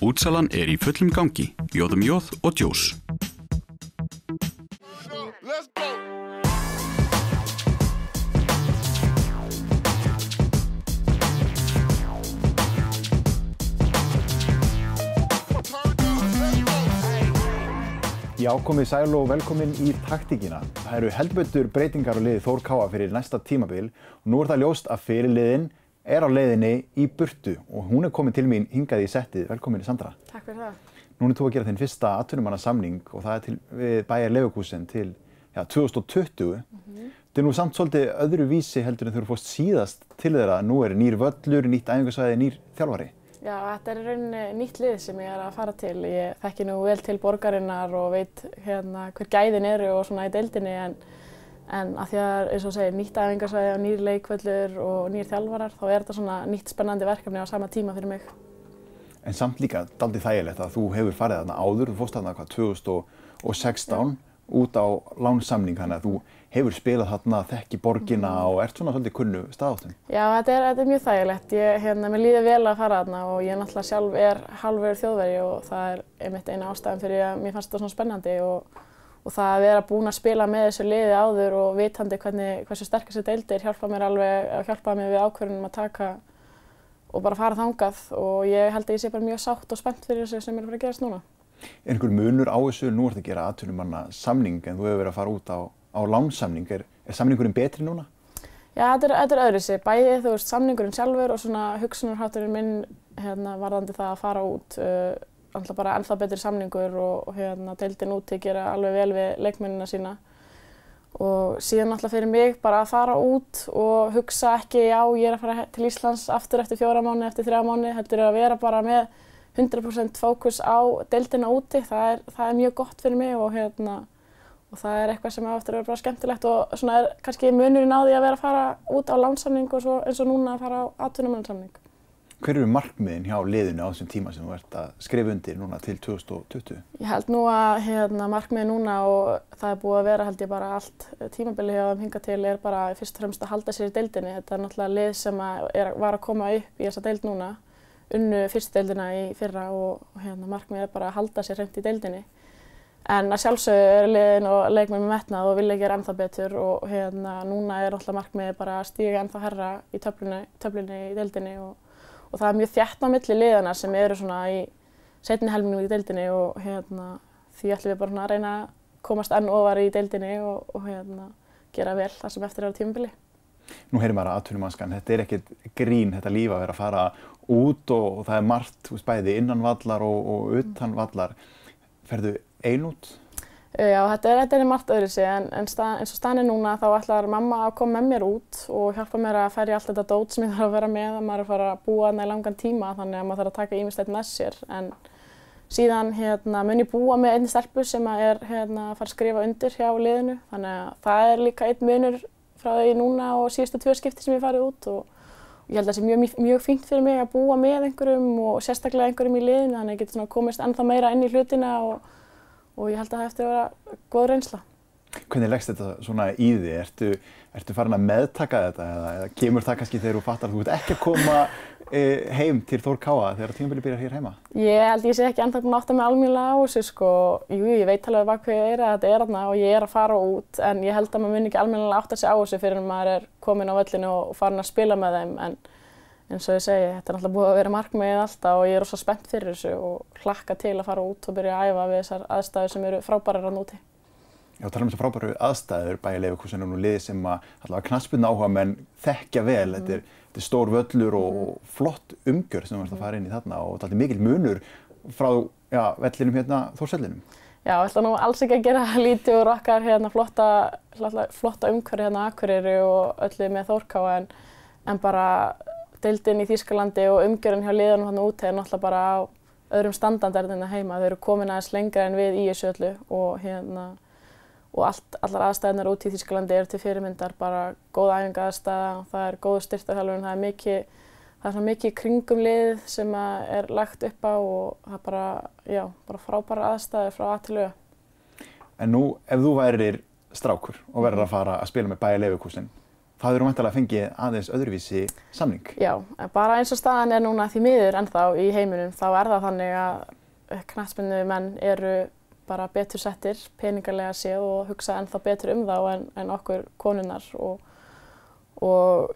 Útsalan í fullum gangi, Jóðum Jóð og Djós. Já, komið sæl og velkomin í taktíkina. Það eru heldur betur breytingar á liði Þór Káa fyrir næsta tímabil og nú það ljóst að fyrirliðin á leiðinni í burtu og hún komin til mín hingað í settið. Velkomin Sandra. Takk fyrir það. Núna þú að gera þinn fyrsta atvinnumannasamning og það til við Bayer Leverkusen til 2020. Þetta nú samt svolítið öðru vísi heldur en þú fórst síðast til þeirra. Nú nýr völlur, nýtt æfingasvæði, nýr þjálfari. Já, þetta í rauninni nýtt lið sem ég að fara til. Ég þekki nú vel til borgarinnar og veit hver gæðin eru og svona í deildinni en að því að eins og segir nýtt æfingasvæði og nýr leikvöllur og nýr þjálfarar þá þetta svona nýtt spennandi verkefni á sama tíma fyrir mig. En samt líka dálítið þægilegt að þú hefur farið þarna áður, þú fórst þarna 2016 út á lánssamning þannig að þú hefur spilað þarna, þekki borgina og ert svona svolítið kunnu staðáttum. Já, þetta mjög þægilegt. Mér líður vel að fara þarna og ég náttúrulega sjálf hálfur Þjóðverji og það einmitt eina ástæðan fyrir að mér fannst þetta svona spennandi og það að vera búin að spila með þessu liði áður og vitandi hversu sterk þessi deild hjálpaði mér við ákvörðunum að taka og bara fara þangað og ég held að ég sé bara mjög sátt og spennt fyrir þessu sem að fara að gerast núna. Einhver munur á þessu, nú ertu að gera atvinnumannasamning en þú hefur verið að fara út á lánssamning. Samningurinn betri núna? Já, þetta öðruvísi. Bæði þú veist samningurinn sjálfur og svona hugsunarhátturinn minn varðandi það að fara út. Alltaf bara ennþá betri samningur og deildin úti gera alveg vel við leikmennina sína. Og síðan alltaf fyrir mig bara að fara út og hugsa ekki já, ég að fara til Íslands aftur eftir 4 mánuði, eftir 3 mánuði. Heldur að vera bara með 100% fókus á deildina úti. Það mjög gott fyrir mig og það eitthvað sem á eftir að vera bara skemmtilegt og svona kannski munurinn á því að vera að fara út á lánssamning og svo eins og núna að fara á atvinnumannasamning. Hver eru markmiðin hjá liðinu á þessum tíma sem þú ert að skrifa undir núna til 2020? Ég held nú að markmiðin núna og það búið að vera held ég bara allt tímabilið hjá þeim hingað til bara fyrst og fremst að halda sér í deildinni. Þetta náttúrulega lið sem var að koma upp í þessa deild núna, unnu fyrstu deildina í fyrra og markmiðið bara að halda sér hreint í deildinni. En að sjálfsögðu liðin og leikmenn með metnað og vilja gera ennþá betur og núna alltaf markmiðið bara að stíga ennþá hærra í töflunni í deildinni og það mjög þétt á milli liðana sem eru svona í seinni helmingnum í deildinni og því ætlum við bara að reyna að komast enn ofar í deildinni og gera vel það sem eftir á tímabili. Nú heyrir maður að atvinnumannskan, þetta ekkert grín, þetta líf að vera að fara út og það margt bæði innan vallar og utan vallar. Ferðu ein út? Já, þetta margt öðruvísi en eins og staðan núna þá ætlar mamma að koma með mér út og hjálpa mér að ferja allt þetta dót sem ég þarf að vera með að maður fara að búa þarna í langan tíma þannig að maður þarf að taka ýmislegt með sér en síðan mun ég búa með einni stelpu sem að fara að skrifa undir hjá liðinu þannig að það líka einn munur frá því núna og síðustu 2 skipti sem ég farið út og ég held að það sé mjög fínt fyrir mig að búa með einhverjum og sérstaklega einhverjum í liðinu þannig að ég geti komist ennþá meira inn í hlutina og ég held að það eftir að vera góð reynsla. Hvernig leggst þetta svona í þig? Ertu farin að meðtaka þetta eða kemur það kannski þegar þú fattar að þú ert ekki að koma heim til Þór Káa þegar tímabilið byrjar hér heima? Ég sé ekki ennþá búin að átta mig almennilega á þessu sko. Jú, ég veit alveg bak við að þetta þarna og ég að fara út en ég held að maður mun ekki almennilega átta sig á þessu fyrir en maður komin á völlinu og farin að spila með þeim en eins og ég segi, þetta náttúrulega búið að vera markmiðið alltaf og ég rosa spennt fyrir þessu og hlakka til að fara út og byrja að æfa við þessar aðstæður sem eru frábærar þarna úti. Já, tala þessar frábæru aðstæður Bayer Leverkusen og liðið sem allavega knattspyrnuáhugamenn þekkja vel. Þetta er stór völlur og flott umgjörð sem þú ert að fara inn í þarna og þetta mikil munur frá vellinum Þórshöllinum. Já, ég ætla nú alls ekki að gera lítið úr okkar flotta umhverfi á Akureyri og öllu með Þór Káa en bara deildin í Þýskalandi og umgjörðin hjá liðunum þarna úti náttúrulega bara á öðrum standardar en heima. Þau eru komin aðeins lengra en við í þessu öllu og allar aðstæðurnar úti í Þýskalandi eru til fyrirmyndar, bara góð æfingaaðstaða, það góð styrktarþjálfun, það er mikið í kringum liðið sem lagt upp á og það bara frábærar aðstæður frá A til Ö. En nú, ef þú værir strákur og verður að fara að spila með Bayer Leverkusen, það eru væntanlega fengið aðeins öðruvísi samning. Já, bara eins og staðan núna því miður ennþá í heiminum, þá það þannig að knattspyrnumenn eru bara betur settir, peningarlega séð og hugsa ennþá betur þá en okkur konurnar og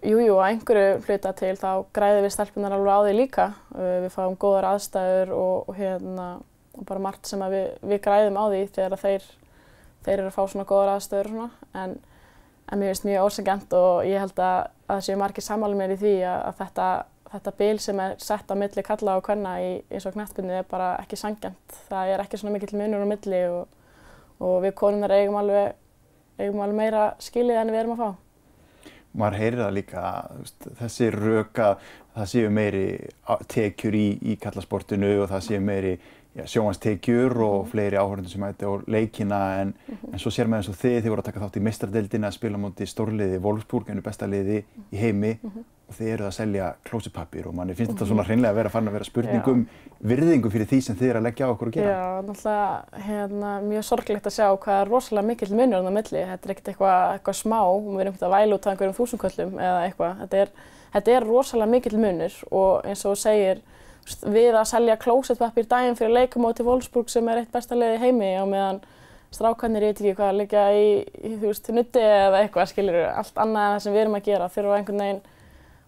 jú, að einhverju hluta til þá græðum við stelpunar alveg á því líka. Við fáum góðar aðstæður og bara margt sem við græðum á því þegar þeir eru að fá svona góðar aðstæður og svona. En mér finnst mjög ósanngjarnt og ég held að það séu margir sammála mér í því að þetta bil sem sett á milli karla og kvenna eins og knattspyrnu bara ekki sanngjarnt. Það ekki svona mikill munur á milli og við konurnar eigum alveg meira skilið en við erum að fá. Maður heyrir það líka, þessi rök að það séu meiri tekjur í karlasportinu og það séu meiri sjónvarpstekjur og fleiri áhorfendur sem mæta á leikina en svo sér maður eins og þið voru að taka þátt í meistaradeildinni að spila á móti stórliði Wolfsburg, einu besta liði í heimi og þið eruð að selja klósettpappír og manni finnst þetta svona hreinlega farin að vera spurning virðingu fyrir því sem þið eru að leggja á okkur að gera. Já, náttúrulega mjög sorglegt að sjá hvað rosalega mikill munur þarna á milli. Þetta ekkert eitthvað smá, við erum ekkert að væla út af einhverjum þúsundköllum eða eitthvað. Þetta rosalega mikill munur og eins og þú segir, við að selja klósettpappír daginn fyrir leik á móti Wolfsburg sem eitt besta lið í heimi á meðan strákarnir ég veit ekki hvað liggja í nutti eða eitthvað skilurðu, allt annað en það sem við erum að gera þurfa einhvern veginn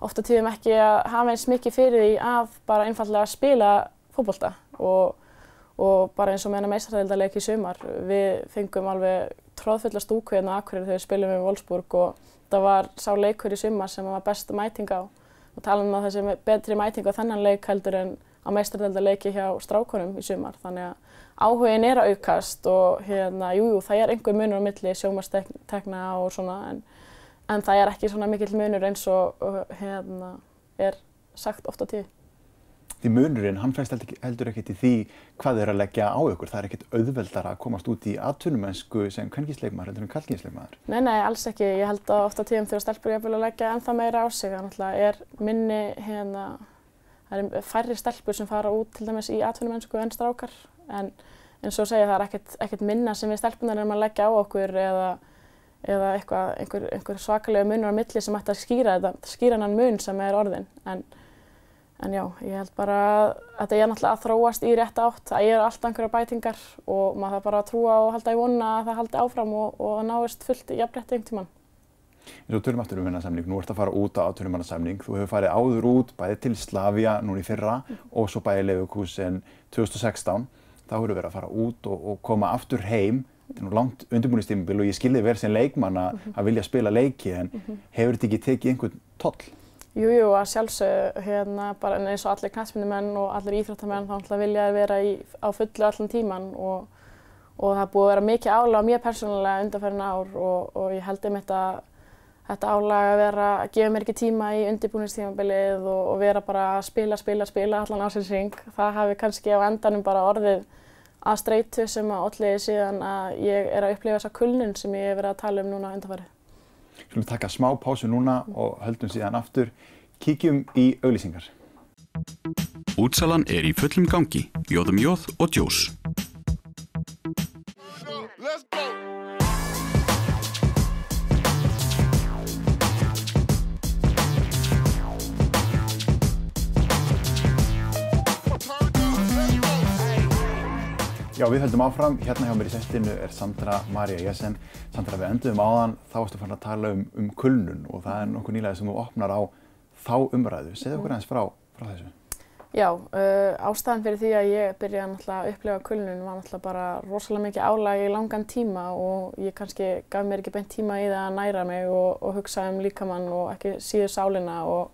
oft á tíðum ekki að hafa eins mikið fyrir því að bara einfaldlega spila fótbolta og bara eins og með meistaradeildarleik í sumar. Við fengum alveg troðfulla stúku hérna á Akureyri þegar við spilum við Wolfsburg og það var sá leikur í sumar sem var best mæting á og talað að þessi betri mæting á þennan leik heldur en á meistaradeildarleiki hjá strákunum í sumar. Þannig að áhuginn að aukast og jú, það einhver munur á milli sjónvarpstekna og svona en það ekki svona mikill munur eins og sagt oft á tíð. Því munurinn, hann fæst heldur ekkert í því hvað að leggja á ykkur. Það ekkert auðveldara að komast út í atvinnumennsku sem kvenkynsleikmaður heldur en karlkynsleikmaður. Nei, alls ekki. Ég held að oft á tíðum þegar stelpur jafnvel að leggja ennþá meira á sig. Náttúrulega minni, það færri stelpur sem fara út til dæmis í atvinnumennsku en strákar. En eins og segja það ekkert minna sem við stelpunar erum að leggja á okkur eða einhver svakalega munur á milli sem ætti að skýra hennan mun sem orðinn. En já, ég held bara að þetta náttúrulega að þróast í rétta átt. Það alltaf einhverjar bætingar og maður þarf bara að trúa og halda í vona að það haldi áfram og náist fullt jafnrétti einhvern tímann. Eins og tölum aftur um þennan samning, nú ert að fara út á 12 manna samning. Þú hefur farið áður út bæði til Slavia núna í fyrra og svo bæði Leverkusen 2016. Þá hefur verið að fara út og koma aftur heim. Þetta nú langt undirbúningstímabil og ég skilði vel sem leikmann að vilja spila leiki en hefur þetta ekki tekið einhvern toll? Jú, að sjálfsög, bara eins og allir knattspyrnumenn og allir íþróttamenn þá vilja vera á fullu allan tíman og það búið að vera mikið álag á mér persónulega undanfarin ár og ég held einmitt að þetta álag að gefa mér ekki tíma í undirbúningstímabilið og vera bara að spila allan ársins hring. Það hafi kannski á endanum bara orðið að streitu sem olli síðan að ég að upplifa þessa kulnun sem ég hef verið að tala um núna undanfarið. Við skulum taka smá pásu núna og höldum síðan aftur. Kíkjum í auglýsingar. Útsalan í fullum gangi. Jóðum jóð og djós. Já, við höldum áfram. Hérna hjá mér í settinu Sandra María Jessen. Sandra, við enduðum áðan, þá varstu farin að tala um kulnun og það nokkuð nýlega sem þú opnar á þá umræðu. Segðu okkur aðeins frá þessu. Já, ástæðan fyrir því að ég byrjaði náttúrulega að upplifa kulnun var náttúrulega bara rosalega mikið álag í langan tíma og ég kannski gaf mér ekki beint tíma í það að næra mig og hugsa líkamann og ekki síður sálina og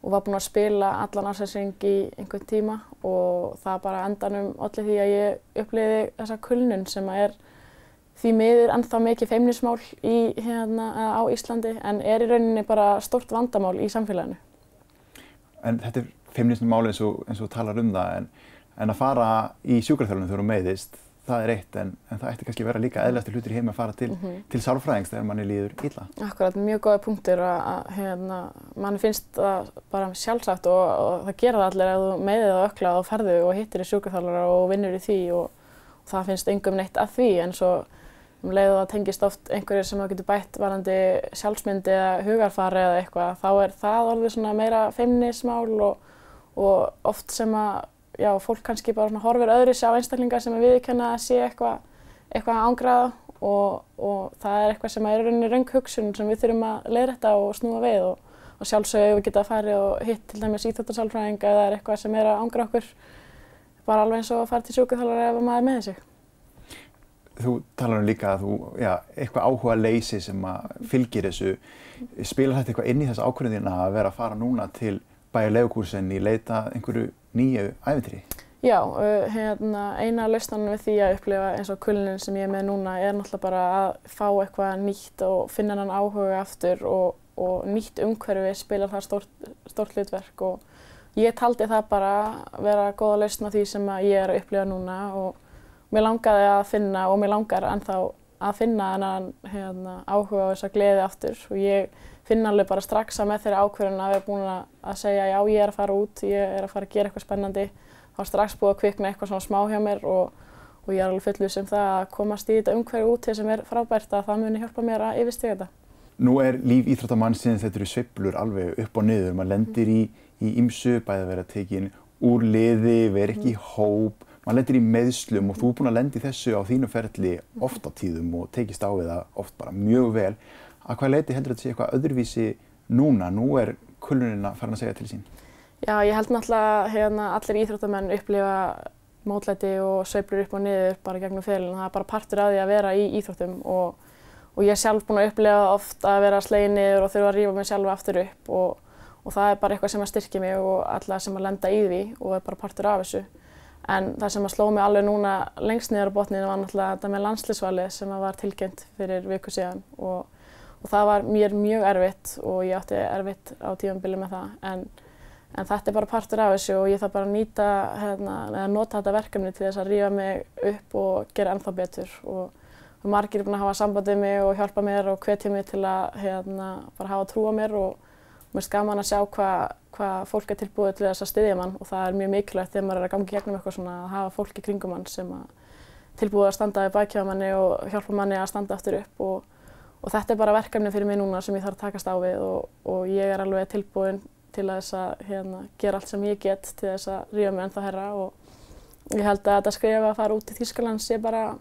var búin að spila allan ársins hring í einhvern tíma og það bara endanum olli því að ég upplifði þessa kulnun sem því miður ennþá mikið feimnismál á Íslandi en í rauninni bara stórt vandamál í samfélaginu. En þetta feimnismál eins og þú talar um það en að fara í sjúkraþjálfun þegar þú meiðist, það eitt en það ætti kannski vera líka eðlilegasti hlutur í heimi að fara til sálfræðings þegar manni líður illa. Akkurat, mjög góða punktur að manni finnst það bara sjálfsagt og það gera það allir að þú meiðir það ökla og ferðu og hittir í sjúkraþjálfara og vinnur í því og það finnst engum neitt að því en svo leið og það tengist oft einhverjir sem það getur bætt varðandi sjálfsmynd eða hugarfari eða eitthvað, þá það orðið svona meira feimnismál og oft sem að, já, fólk kannski bara svona horfir öðruvísi á einstaklingar sem viðurkenna að sé eitthvað ángraða og það eitthvað sem er í rauninni röng hugsun sem við þurfum að leiðrétta og snúa við og sjálfsögðu við geta farið og hitt til dæmis íþróttasálfræðinga eða eitthvað sem að ángra okkur, bara alveg eins og að fara til sjúkraþjálfara ef maður er með sig. Þú talar líka að eitthvað áhuga leysi sem að fylgir þessu. Spilar þetta eitthvað inn í þessa ákvörðun að vera að fara núna til Bayer Leverkusen í leita einhverju nýju ævintýri? Já, eina lausnin við því að upplifa eins og kulnun sem ég er með núna náttúrulega bara að fá eitthvað nýtt og finna hann áhuga aftur og nýtt umhverfi spilar það stórt hlutverk og ég taldi það bara vera góða lausn á því sem ég er að upplifa núna og mér langaði að finna og mér langar ennþá að finna þennan áhuga og þessa gleði aftur og ég finna alveg bara strax að með þeirri ákvörðun að vera búin að segja já, ég er að fara út, ég er að fara að gera eitthvað spennandi. Það var strax búið að kvikna eitthvað svona smá hjá mér og ég er alveg fullviss það að komast í þetta umhverfi úti sem er frábært að það muni hjálpa mér að yfirstíga þetta. Nú er líf íþróttamannsins, þetta eru sveiflur alveg upp og niður. Maður lendir í ýmsu, bæði að vera tekinn úr liði, vera ekki í hóp. Maður lendir í meiðslum og þú búin að lenda í þessu á þínu ferli oft á tíðum og tekist á við það oft bara mjög vel. Að hvað leyti heldur þetta sé eitthvað öðruvísi núna? Nú er kulnunin farin að segja til sín. Já, ég held náttúrulega allir íþróttamenn upplifa mótlæti og sveiflur upp og niður bara gegnum ferilinn. Það bara partur af því að vera í íþróttum og ég er sjálf búin að upplifa oft að vera slegin niður og þurfa að rífa mig sjálf aftur upp og það bara eitthvað sem að styrkja mig og alla sem að lenda í því og bara partur af þessu. En það sem að sló mig alveg núna lengst niður á botninu var náttúrulega þetta með landsliðsvalið sem var tilkynnt fyrir viku síðan og það var mér mjög erfitt og ég átti erfitt á tímabili með það en þetta bara partur af þessu og ég þarf bara að nýta eða nota þetta verkefni til þess að rífa mig upp og gera ennþá betur og margir búin að hafa samband við mig og hjálpa mér og hvetja mig til að bara hafa trú á mér og mér finnst gaman að sjá hvað fólk er tilbúið til þess að styðja mann og það er mjög mikilvægt þegar maður er að ganga í gegnum eitthvað svona að hafa fólk í kringum mann sem tilbúið að standa við baki á manni og hjálpa manni að standa aftur upp og þetta er bara verkefni fyrir mig núna sem ég þarf að takast á við og ég er alveg tilbúin til þess að gera allt sem ég get til þess að rífa mig ennþá hærra og ég held að þetta skref að fara út til Þýskaland sé bara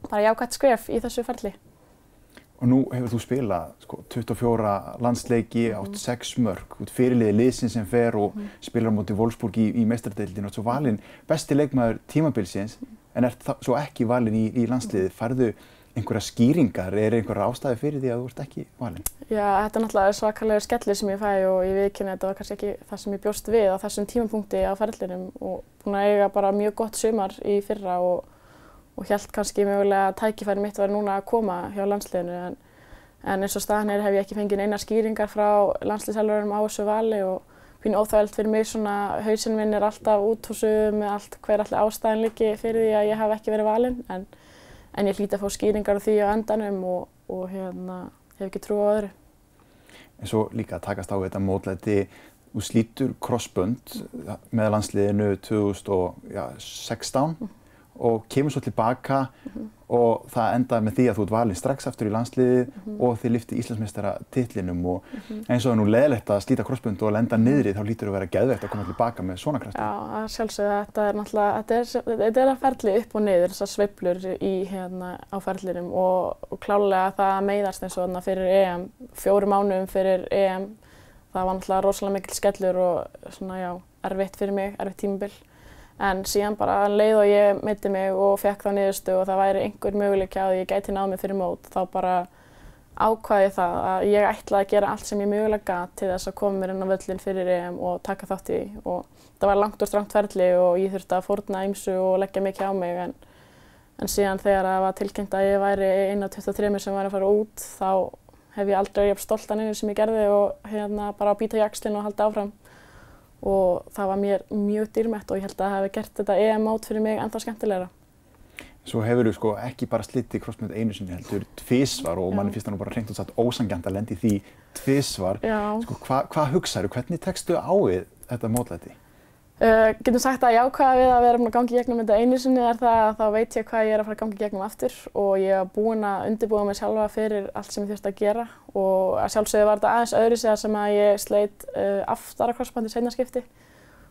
jákvætt skref í þessu ferli. Og nú hefur þú spilað 24 landsleiki, átt 6 mörk, út fyrirliði liðsins sem fer og spilar á móti Wolfsburg í meistaradeildinni og svo valinn besti leikmaður tímabilsins en svo ekki valinn í landsliðið. Færðu einhverja skýringar, einhverjar ástæður fyrir því að þú ert ekki valinn? Já, þetta er náttúrulega svakalegur skellir sem ég fæ og ég viðurkenni að þetta var kannski ekki það sem ég bjóst við á þessum tímapunkti á ferlinum og búin að eiga bara mjög gott sumar í fyrra og hélt kannski mögulega að tækifæri mitt væri núna að koma hjá landsliðinu en eins og staðan hef ég ekki fengið neinar skýringar frá landsliðsþjálfaranum á þessu vali og pínu óþægilegt fyrir mig svona hausinn minn er alltaf úthúsuð með allt hver allir ástæðan liggi fyrir því að ég hafi ekki verið valinn en ég hlýt að fá skýringar á því á endanum og hef ekki trú á öðru. En svo líka að takast á þetta mótlæti, þú slítur krossbönd með landsliðinu 2016 og kemur svo tilbaka og það endaði með því að þú ert valinn strax aftur í landsliðið og þið lyfti Íslandsmeistaratitlinum og eins og það nú leiðilegt að slíta krossbönd og lenda niðri þá hlýtur að vera geðveikt að koma tilbaka með svona krafti. Já, sjálfsögðu, þetta er náttúrulega, þetta er að ferli upp og niður, þessar sveiflur á ferlinum og klárlega það að meiðast eins og þarna fyrir EM, 4 mánuðum fyrir EM, það var náttúrulega rosalega mikill skellur og svona já, erfitt fyrir mig, erfitt tímabil. En síðan bara leið og ég meiddi mig og fekk þá niðurstöðu og það væri einhver möguleiki á því ég gæti náð mig fyrir mót, þá bara ákvað ég það að ég ætlaði að gera allt sem ég mögulega gat til þess að koma mér inn á völlinn fyrir EM og taka þátt í því og það var langt og strangt ferli og ég þurfti að fórna ýmsu og leggja mikið á mig en síðan þegar það var tilkynnt að ég væri ein af 23 sem væri að fara út þá hef ég aldrei jafn stolt af neinu sem ég gerði og bara að bíta í jaxlinn og halda áfram. Og það var mér mjög dýrmætt og ég held að það hefði gert þetta EM-mót fyrir mig ennþá skemmtilegra. Svo hefur þú ekki bara slitið krossbönd einu sinni heldur tvisvar og manni finnst það nú bara hreint út sagt ósanngjarnt að lenda í því tvisvar. Hvað hugsaðu, hvernig tekstu á við þetta mótlæti? Getum sagt að jákvæða við að vera búin að ganga í gegnum þetta einu sinni er það að þá veit ég hvað ég er að fara að ganga í gegnum aftur og ég er búin að undirbúa mig sjálfa fyrir allt sem ég þurfti að gera og að sjálfsögðu var þetta aðeins öðruvísi sem að ég sleit aftara krossbandi seinna skipti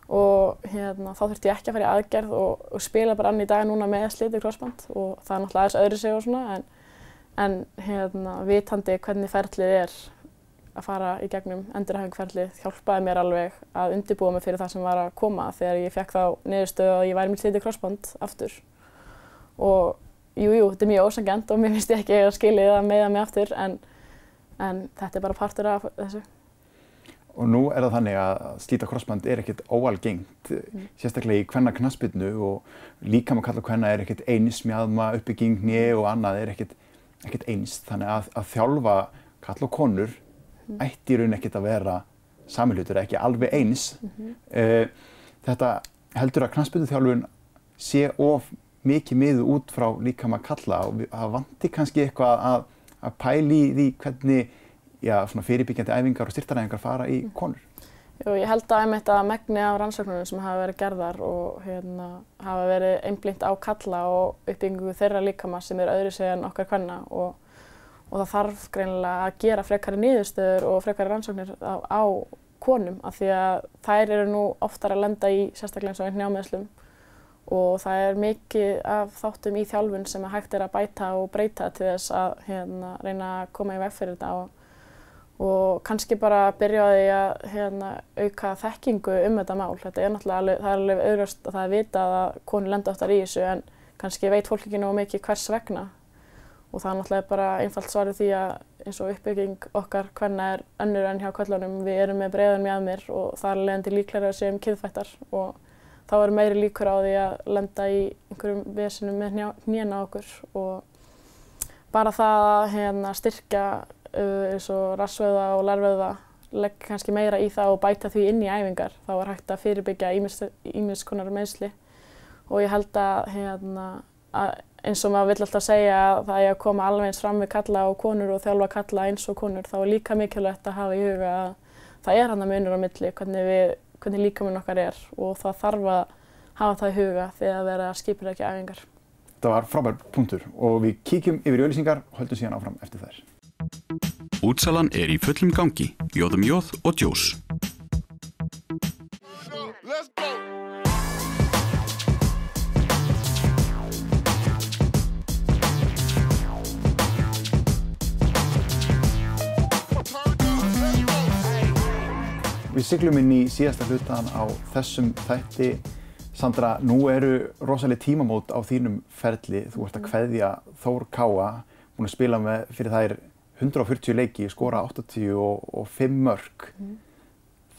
og þá þurfti ég ekki að fara í aðgerð og spila bara ann í dag núna með slitið krossband og það er náttúrulega aðeins öðruvísi og svona en vitandi hvernig ferlið er að fara í gegnum endurhæfingarferlið hjálpaði mér alveg að undirbúa mig fyrir það sem var að koma þegar ég fékk þá niðurstöðu að ég væri með slitið krossband aftur. Og þetta er mjög ósanngjarnt og mér finnst ég ekki að skilja það meiða mig aftur en þetta er bara partur af þessu. Og nú er það þannig að slíta krossband er ekkert óalgengt, sérstaklega í kvennaknattspyrnu og líkama karla og kvenna er ekkert eins, mjaðma, uppbygging, hné og annað er ekkert eins. Þannig að þjálfa karla og konur ætti í raun ekkert að vera sami hlutur, ekki alveg eins. Þetta heldur að knattspyrnuþjálfun sé of mikið miðuð út frá líkama karla og það vanti kannski eitthvað að pæla í því hvernig svona fyrirbyggjandi æfingar og styrktaræfingar fara í konur. Jú, ég held að einmitt að megni af rannsóknunum sem hafa verið gerðar og hafa verið einblínt á karla og uppbyggingu þeirra líkama sem er öðruvísi en okkar kvenna og það þarf greinilega að gera frekari niðurstöður og frekari rannsóknir á konum af því að þær eru nú oftar að lenda í sérstaklega eins og hnjámeiðslum og það er mikið af þáttum í þjálfun sem hægt er að bæta og breyta til þess að reyna að koma í veg fyrir þetta og kannski bara byrja á því að auka þekkingu þetta mál. Þetta er náttúrulega það er alveg augljóst og það er vitað að konur lenda oftar í þessu en kannski veit fólk ekki nógu mikið hvers vegna. Og það er náttúrulega bara einfalt svarið því að eins og uppbygging okkar kvenna er önnur en hjá körlunum. Við erum með breiðar mjaðmir og það er leiðandi líklegri að séum kynfættar og þá eru meiri líkur á því að lenda í einhverjum vesinum með hnén á okkur og bara það að styrkja eins og rassvöðva og lærvöðva leggja kannski meira í það og bæta því inn í æfingar. Þá er hægt að fyrirbyggja ýmis konar meiðsli og ég held að eins og maður vill alltaf segja að það er að koma alveg eins fram við karla og konur og þjálfa karla eins og konur, þá er líka mikilvægt að hafa í huga að það er munur á milli hvernig líkaminn okkar er og það þarf að hafa það í huga þegar það verða að skipuleggja æfingar. Það var frábær punktur og við kíkjum yfir auglýsingar og höldum síðan áfram eftir þær. Útsalan er í fullum gangi, Jóðum Jóð og Djós. Við siglum inn í síðasta hlutan á þessum þætti. Sandra, nú eru rosaleg tímamót á þínum ferli. Þú ert að kveðja Þór Káa, búin að spila fyrir þær 140 leiki, skora 85 mörk.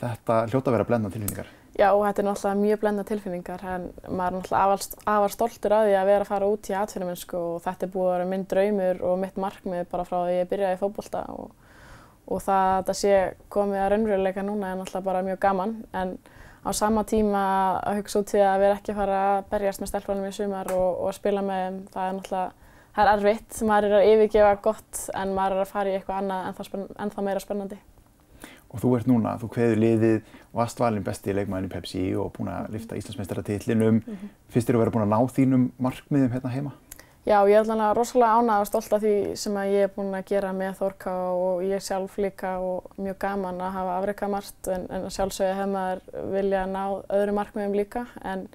Þetta hljóta að vera blendnar tilfinningar. Já, þetta er náttúrulega mjög blendnar tilfinningar en maður er náttúrulega afar stoltur af því að vera að fara út í atvinnumennsku og þetta er búið að vera minn draumur og mitt markmið bara frá því ég byrjaði í fótbolta og það að þetta sé komið að raunveruleika núna er náttúrulega bara mjög gaman en á sama tíma að hugsa út því að vera ekki að fara að berjast með stelpunum í sumar og spila með þeim, það er náttúrulega, það er erfitt, maður er að yfirgefa gott en maður er að fara í eitthvað annað ennþá meira spennandi. Og þú ert núna, þú kveður liðið og varst valinn besti leikmaðurinn í Pepsi og búin að lyfta Íslandsmeistaratitlinum. Finnst þér að vera búin að ná þínum markmiðum hérna heima? Já, ég er alveg rosalega ánægð og stolt af því sem ég er búin að gera með Þór Káa og ég sjálf líka og mjög gaman að hafa afrekað margt en að sjálfsögðu hefði maður vilja ná öðrum markmiðum líka en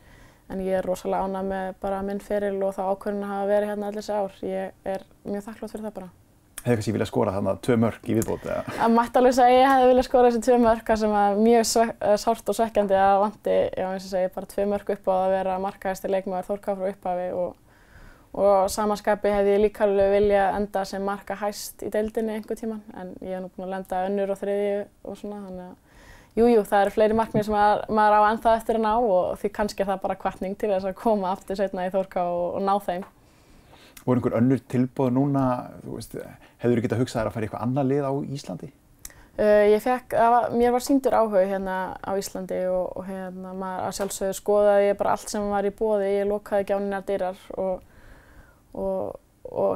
ég er rosalega ánægð með bara minn feril og þá ákvörðun að hafa verið hérna allir þessi ár. Ég er mjög þakklát fyrir það bara. Hefði kannski viljað skora þarna 2 mörk í viðbót eða? Það mætti alveg segja að ég hefði viljað skora þessi 2 mörk sem er mjög sárt og svekkjandi að vanti, já eins og segi, bara 2 mörk upp á að vera markahæsti leikmaður Þór Káa frá upphafi og sama skapi hefði ég líka alveg viljað enda sem markahæst í deildinni einhvern tímann en ég hef nú búin að lenda önnur og þriðju og svona þannig að jú, það eru fleiri markmið sem maður á ennþá eftir að ná og því kannski er það bara hvatning til þess að koma aftur seinna í Þór Káa og ná þeim. Voru einhver önnur tilboð núna, þú veist, hefðirðu getað hugsað þér að fara í eitthvað annað lið á Íslandi? Mér var sýndur áhugi hérna á Íslandi og maður að sjálfsögðu skoðaði ég bara allt sem var í boði, ég lokaði ekki á neinar dyrar og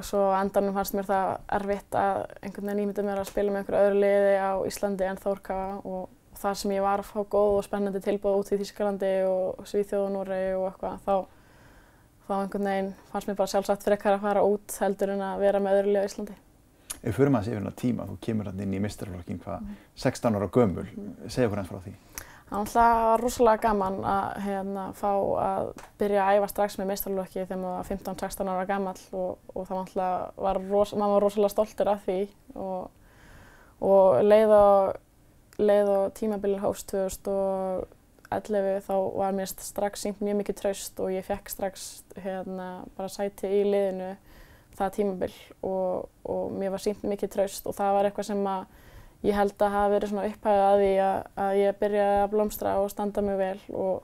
svo á endanum fannst mér það erfitt að einhvern veginn ímynda mér að spila með einhverju öðru liði á Íslandi en Þór Káa og þar sem ég var að fá góð og spennandi tilboð út í Þýskalandi og Svíþjóð og Noregi og eitthvað, þá einhvern veginn fannst mér bara sjálfsagt frekar að fara út heldur en að vera með öðru liði á Íslandi. Ef við förum aðeins yfir þennan tíma, þú kemur þarna inn í meistaraflokkinn 16 ára gömul, segðu okkur aðeins frá því. Það var rosalega gaman að fá að byrja að æfa strax með meistaraflokki þegar maður var 15-16 ára gamall og það var maður rosalega stoltur af því og leið og tímabilið hófst 2011 þá var mér strax sýnt mjög mikið traust og ég fékk strax bara sæti í liðinu það tímabil og mér var sýnt mikið traust og það var eitthvað sem ég held að hafa verið svona upphæfið að því að ég byrjaði að blómstra og standa mig vel og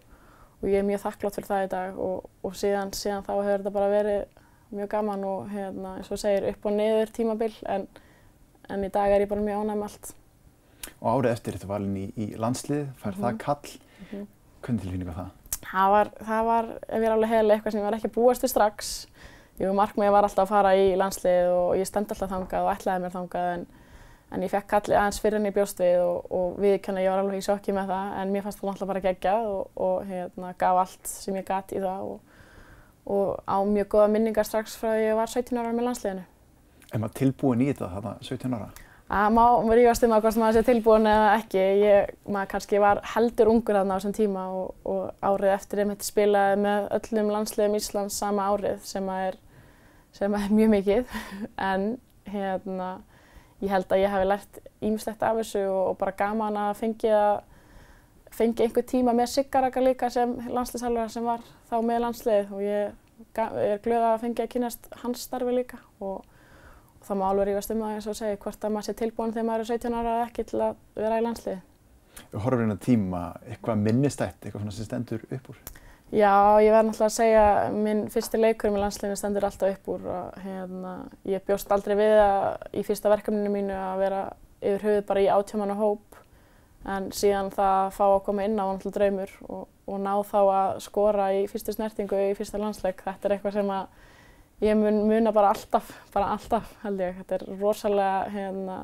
ég er mjög þakklátt fyrir það í dag og síðan þá hefur þetta bara verið mjög gaman og eins og segir upp og niður tímabil en í dag er ég bara mjög ánægð með allt. Og árið eftir þetta valinn í landslið, fær það kall. Hvernig tilfinning var það? Það var, ef ég er alveg heiðarleg, eitthvað sem ég var ekki að búast við strax. Jú, markmiðið var alltaf að fara í landslið og ég stefndi alltaf þangað og ætlaði mér þangað en ég fékk kallið aðeins fyrr en ég bjóst við og viðurkenni að ég var alveg í sjokki með það en mér fannst það náttúrulega bara geggjað og gaf allt sem ég gat í það og á mjög góða minningar strax frá að ég var 17 ára með landsliðinu. Er maður tilbúin í þetta þarna 17 ára? Má rífast hvort maður sé tilbúin eða ekki. Maður kannski var heldur ungur þarna á þessum tíma og árið eftir einmitt spilaði með öllum landsliðum Íslands sama árið sem er mjög mikið en ég held að ég hafi lært ýmislegt af þessu og bara gaman að fengi einhver tíma með Sigga Ragga líka sem landsliðsþjálfara sem var þá með landsliðið og ég er glöð að fengi að kynnast hans starfi líka og það má alveg rífast það eins og segja hvort að maður sé tilbúin þegar maður er 17 ára eða ekki til að vera í landsliði. Við horfum hérna tíma, eitthvað minnistætt, eitthvað svona sem stendur upp úr? Já, ég verð náttúrulega að segja að minn fyrsti leikur með landsliðinu stendur alltaf upp úr. Ég bjóst aldrei við í fyrsta verkefninu mínu að vera yfir höfuð bara í 18 manna hóp en síðan það að fá að koma inn á var náttúrulega draumur og ná þá að skora í fyrstu snertingu í fyrsta landsleik. Þetta er eitthvað sem ég muna bara alltaf held ég. Þetta er rosalega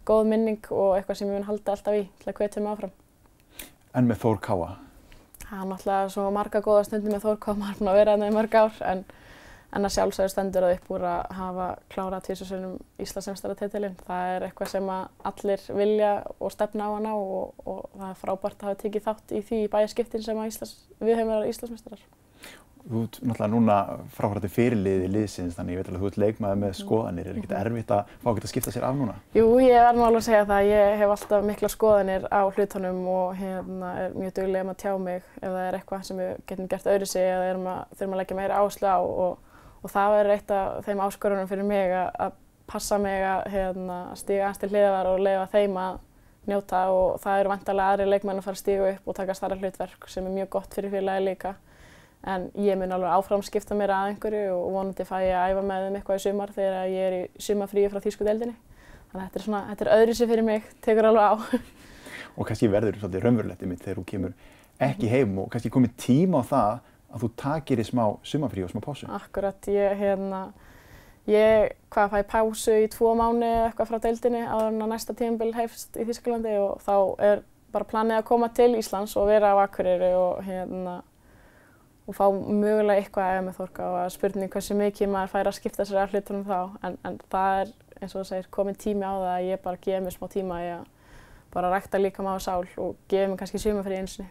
góð minning og eitthvað sem ég mun halda alltaf í til að hvetja mig áfram. En með Þór Káa? Það er náttúrulega svo marga góða stundir með Þór Káa, maður er búinn að vera þarna í mörg ár en að sjálfsögðu stendur það upp úr að hafa klárað 2 sinnum Íslandsmeistaratitilinn. Það er eitthvað sem allir vilja og stefna á að ná og það er frábært að hafa tekið þátt í því bæjarskiptin sem við höfum verið Íslandsmeistarar. Þú ert náttúrulega núna fráfarandi fyrirliði liðsins, þannig ég veit alveg að þú ert leikmaður með skoðanir. Er ekkert erfitt að fá að skipta sér af núna? Jú, ég verð nú alveg að segja það. Ég hef alltaf miklar skoðanir á hlutunum og er mjög dugleg að tjá mig ef það er eitthvað sem við getum gert öðruvísi eða þurfum að leggja meira áherslu á og það er eitt af þeim áskorunum fyrir mig að passa mig að stíga aðeins til hliðar og leyfa þeim að njóta og það eru væntanlega aðrir leikmenn að fara að stíga upp og taka stærra hlutverk sem er mjög gott fyrir félagið líka. En ég mun alveg áfram skipta mér að einhverju og vonandi fæ ég að æfa með þeim eitthvað í sumar þegar ég er í sumarfríi frá þýsku deildinni. Þannig að þetta er öðruvísi fyrir mig, tekur alveg á. Og kannski verður svolítið raunverulegt einmitt þegar þú kemur ekki heim og kannski komið tíma á það að þú takir í smá sumarfríi og smá pásu. Akkurat, ég fæ pásu í 2 mánuði eitthvað frá deildinni áður en að næsta tímabil hefst í Þýskalandi og þá er bara planið að koma til Íslands og vera á Akureyri og fá mögulega eitthvað að eiga með Þór Káa og spurning hversu mikið maður fær að skipta sér af hlutunum þá en það er eins og þú segir komin tími á það að ég bara gefi mér smá tíma í að bara rækta líkama og sál og gefi mér kannski sumarfrí einu sinni.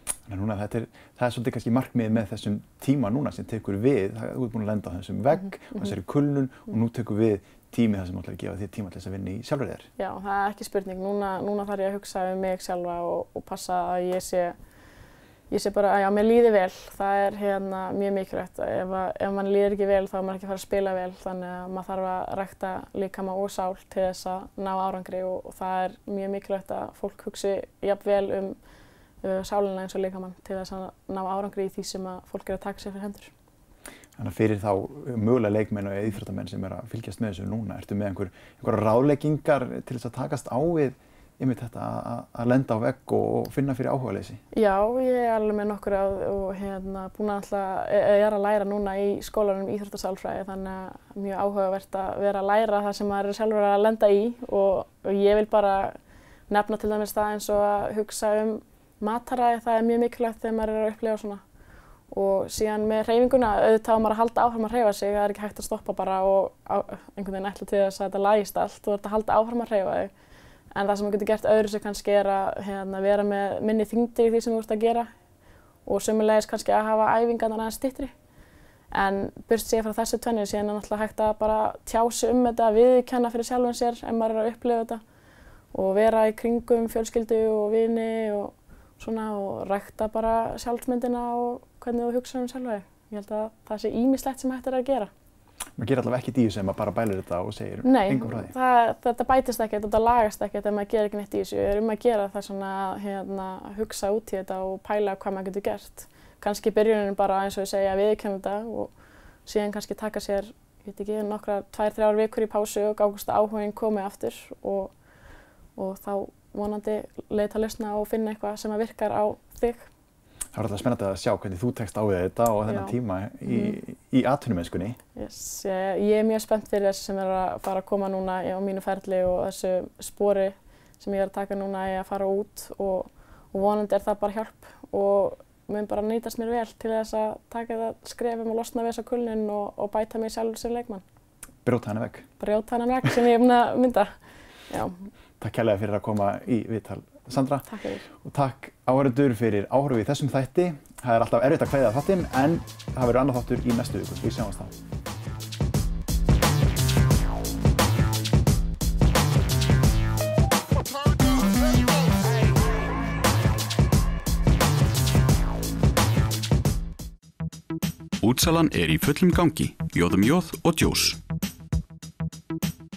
Þannig núna það er svolítið kannski markmiðið með þessum tíma núna sem tekur við, þú ert búin að lenda á þessum vegg og þessari kulnun og nú tekur við tími það sem ætlar að gefa þér tíma til þess að vinna í sjálfri þér. Já, það er ekki spurning. Núna þarf ég að hugsa um mig sjálfa og passa að ég sé bara að mér líði vel. Það er mjög mikilvægt. Ef mann líður ekki vel þá er maður ekki að fara að spila vel þannig að maður þarf að rækta líkama og sál til þess að ná árangri og það er mjög mikilvægt að fólk hugsi jafn vel sálina eins og líkamann til þess að ná árangri í því sem að fólk er að taka sér fyrir hendur. Þannig að fyrir þá mögulega leikmenn og íþróttamenn sem er að fylgjast með þessu núna, ertu með einhverjar ráðleggingar til þess að takast á við einmitt þetta að lenda á vegg og finna fyrir áhugaleysi? Já, ég er alveg með nokkur og búin ég er að læra núna í skólanum íþróttasálfræði þannig að mjög áhugavert að vera að læra það sem maður er sjálfur að lenda í og ég vil bara nefna til dæmis það eins og að hugsa mataræði, það er mjög mikilvægt þegar maður að upplifa svona. Og síðan með hreyfinguna, auðvitað á maður að halda áfram að hreyfa sig, það er ekki hægt að stoppa bara og einhvern veginn ætla til þess að þetta lagist allt, þú ert að halda áfram að hreyfa þig. En það sem maður getur gert öðruvísi kannski er að vera með minni þyngdir í því sem þú ert að gera og sömuleiðis kannski að hafa æfingarnar aðeins styttri. En burt séð frá þessu tvennu síðan er náttúrulega hægt að bara tjá sig þetta, viðurkenna fyrir sjálfan sér ef maður er að upplifa þetta og vera í kringum fjölskyldu og vini og svona og rækta bara sjálfsmyndina og hvernig þú hugsa sjálfa þig. Ég held að það sé ýmislegt sem hægt er að gera. Maður gerir allavega ekki í þessu ef maður bara bælir þetta og segir engum frá því? Nei, þetta bætist ekkert, þetta lagast ekkert ef maður gerir ekki neitt í þessu. Ég er að gera það svona að hugsa út í þetta og pæla hvað maður getur gert. Kannski í byrjunin bara eins og ég segja viðurkenna þetta og síðan kannski taka sér, ég veit ekki, nokkrar 2-3 vikur í pásu og gáðust að áhuginn komi aftur og þá vonandi leita lausna og finna eitthvað sem virkar á þig. Það var alltaf spennandi að sjá hvernig þú tekst á við þetta og þennan tíma í atvinnumennskunni. Yes, ég er mjög spennt fyrir þessu sem er að fara að koma núna á mínu ferli og þessu spori sem ég er að taka núna í að fara út og vonandi er það bara hjálp og mun bara nýtast mér vel til þess að taka þetta skrefum og losna við þessa kulnun og bæta mig sjálfur sem leikmann. Brjóta hana vegg. Brjóta hana vegg sem ég er búin að mynda. Já. Takk kærlega fyrir að koma í viðtal, Sandra. Takk fyrir. Og takk áhorfendur fyrir áhorf í þessum þætti. Það er alltaf erfitt að kveðja þáttinn en það verður annar þáttur í næstu viku. Við sjáumst þá. Útsalan er í fullum gangi. Jóðum jóð og djós.